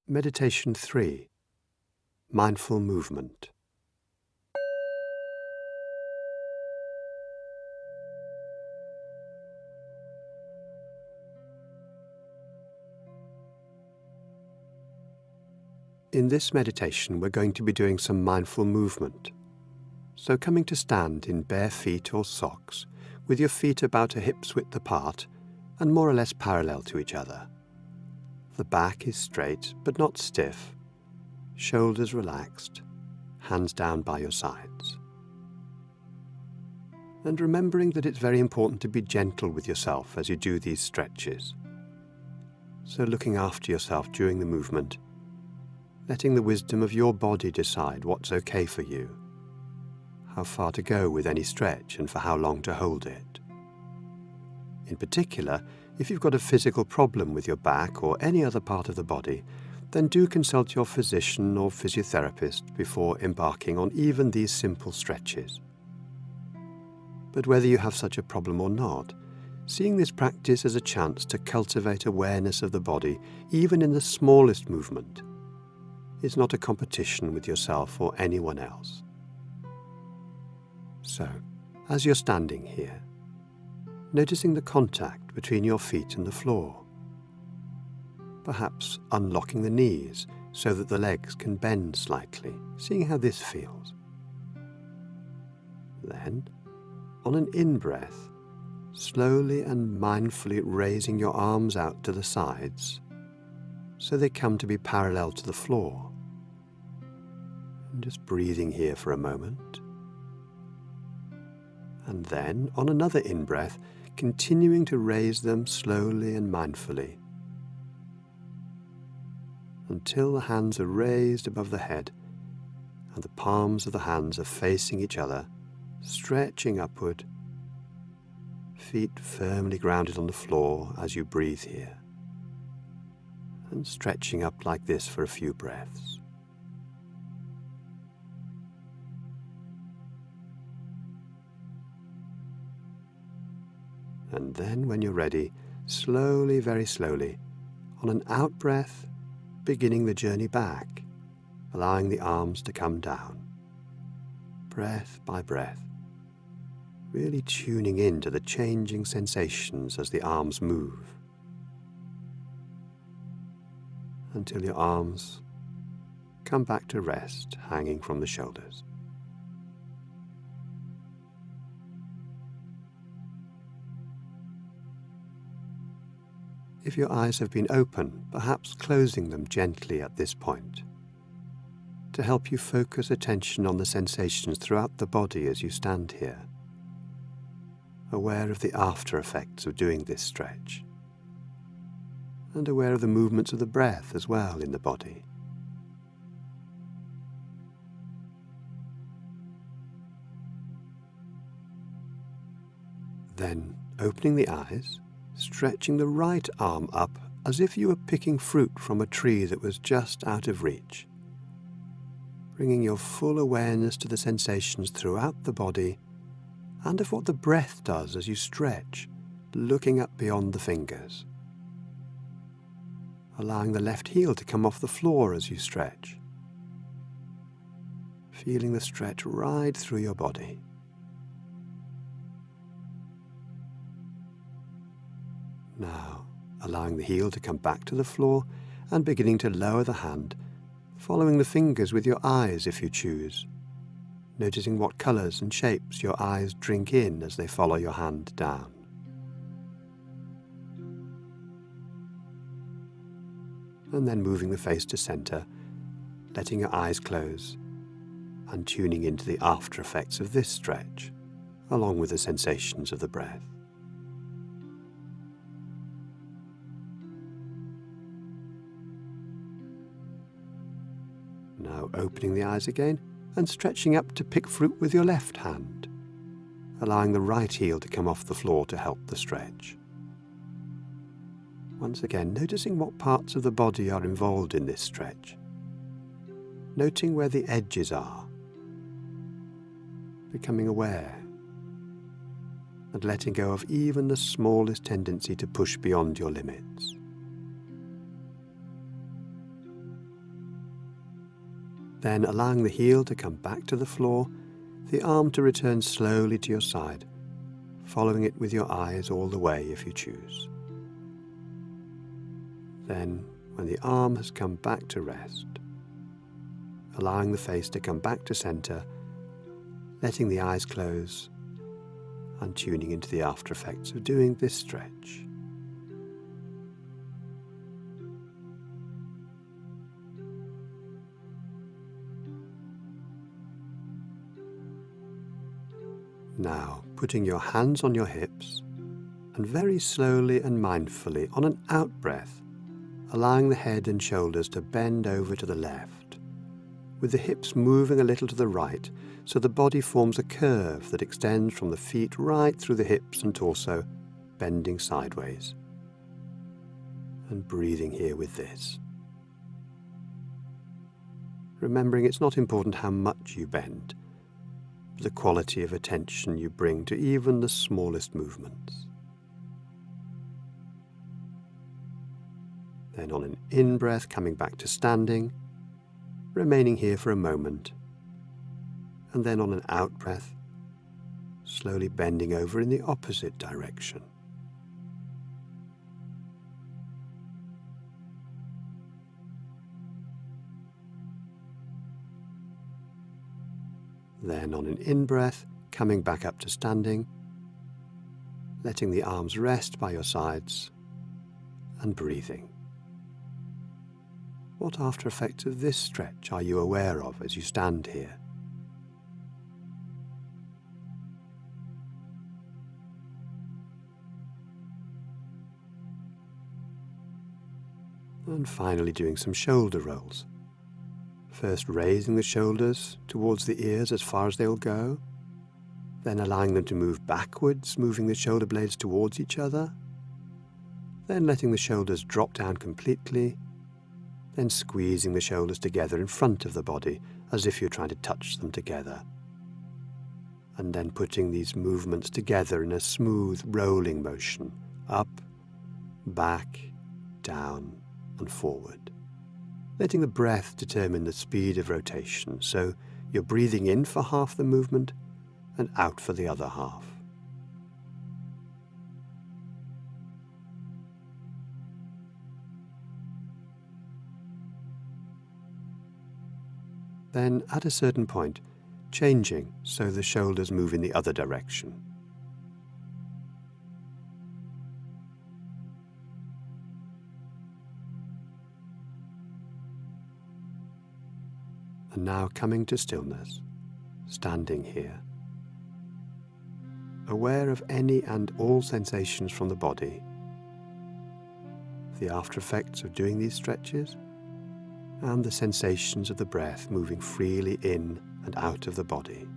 Meditation 3. Mindful Movement. In this meditation, we're going to be doing some mindful movement. So coming to stand in bare feet or socks, with your feet about a hip's width apart and more or less parallel to each other. The back is straight but not stiff, shoulders relaxed, hands down by your sides. And remembering that it's very important to be gentle with yourself as you do these stretches. So looking after yourself during the movement, letting the wisdom of your body decide what's okay for you, how far to go with any stretch and for how long to hold it. In particular, if you've got a physical problem with your back or any other part of the body, then do consult your physician or physiotherapist before embarking on even these simple stretches. But whether you have such a problem or not, seeing this practice as a chance to cultivate awareness of the body, even in the smallest movement, is not a competition with yourself or anyone else. So, as you're standing here, noticing the contact between your feet and the floor, perhaps unlocking the knees so that the legs can bend slightly, seeing how this feels. Then, on an in-breath, slowly and mindfully raising your arms out to the sides so they come to be parallel to the floor. And just breathing here for a moment. And then, on another in-breath, continuing to raise them slowly and mindfully until the hands are raised above the head and the palms of the hands are facing each other, stretching upward, feet firmly grounded on the floor as you breathe here, and stretching up like this for a few breaths. And then, when you're ready, slowly, very slowly, on an out-breath, beginning the journey back, allowing the arms to come down, breath by breath, really tuning into the changing sensations as the arms move, until your arms come back to rest, hanging from the shoulders. If your eyes have been open, perhaps closing them gently at this point, to help you focus attention on the sensations throughout the body as you stand here, aware of the after effects of doing this stretch, and aware of the movements of the breath as well in the body. Then, opening the eyes, stretching the right arm up as if you were picking fruit from a tree that was just out of reach, bringing your full awareness to the sensations throughout the body and of what the breath does as you stretch, looking up beyond the fingers, allowing the left heel to come off the floor as you stretch, feeling the stretch right through your body. Now, allowing the heel to come back to the floor and beginning to lower the hand, following the fingers with your eyes if you choose, noticing what colours and shapes your eyes drink in as they follow your hand down. And then moving the face to centre, letting your eyes close and tuning into the after effects of this stretch, along with the sensations of the breath. Now opening the eyes again and stretching up to pick fruit with your left hand, allowing the right heel to come off the floor to help the stretch. Once again, noticing what parts of the body are involved in this stretch, noting where the edges are, becoming aware, and letting go of even the smallest tendency to push beyond your limits. Then allowing the heel to come back to the floor, the arm to return slowly to your side, following it with your eyes all the way if you choose. Then, when the arm has come back to rest, allowing the face to come back to center, letting the eyes close, and tuning into the after effects of doing this stretch. Now, putting your hands on your hips, and very slowly and mindfully on an out-breath, allowing the head and shoulders to bend over to the left, with the hips moving a little to the right, so the body forms a curve that extends from the feet right through the hips and torso, bending sideways. And breathing here with this. Remembering it's not important how much you bend, but the quality of attention you bring to even the smallest movements. Then on an in-breath, coming back to standing, remaining here for a moment, and then on an out-breath, slowly bending over in the opposite direction. Then on an in-breath, coming back up to standing, letting the arms rest by your sides, and breathing. What after effects of this stretch are you aware of as you stand here? And finally doing some shoulder rolls. First raising the shoulders towards the ears as far as they'll go, then allowing them to move backwards, moving the shoulder blades towards each other, then letting the shoulders drop down completely, then squeezing the shoulders together in front of the body as if you're trying to touch them together, and then putting these movements together in a smooth rolling motion, up, back, down and forward. Letting the breath determine the speed of rotation, so you're breathing in for half the movement and out for the other half. Then, at a certain point, changing so the shoulders move in the other direction. And now coming to stillness, standing here, aware of any and all sensations from the body, the after effects of doing these stretches, and the sensations of the breath moving freely in and out of the body.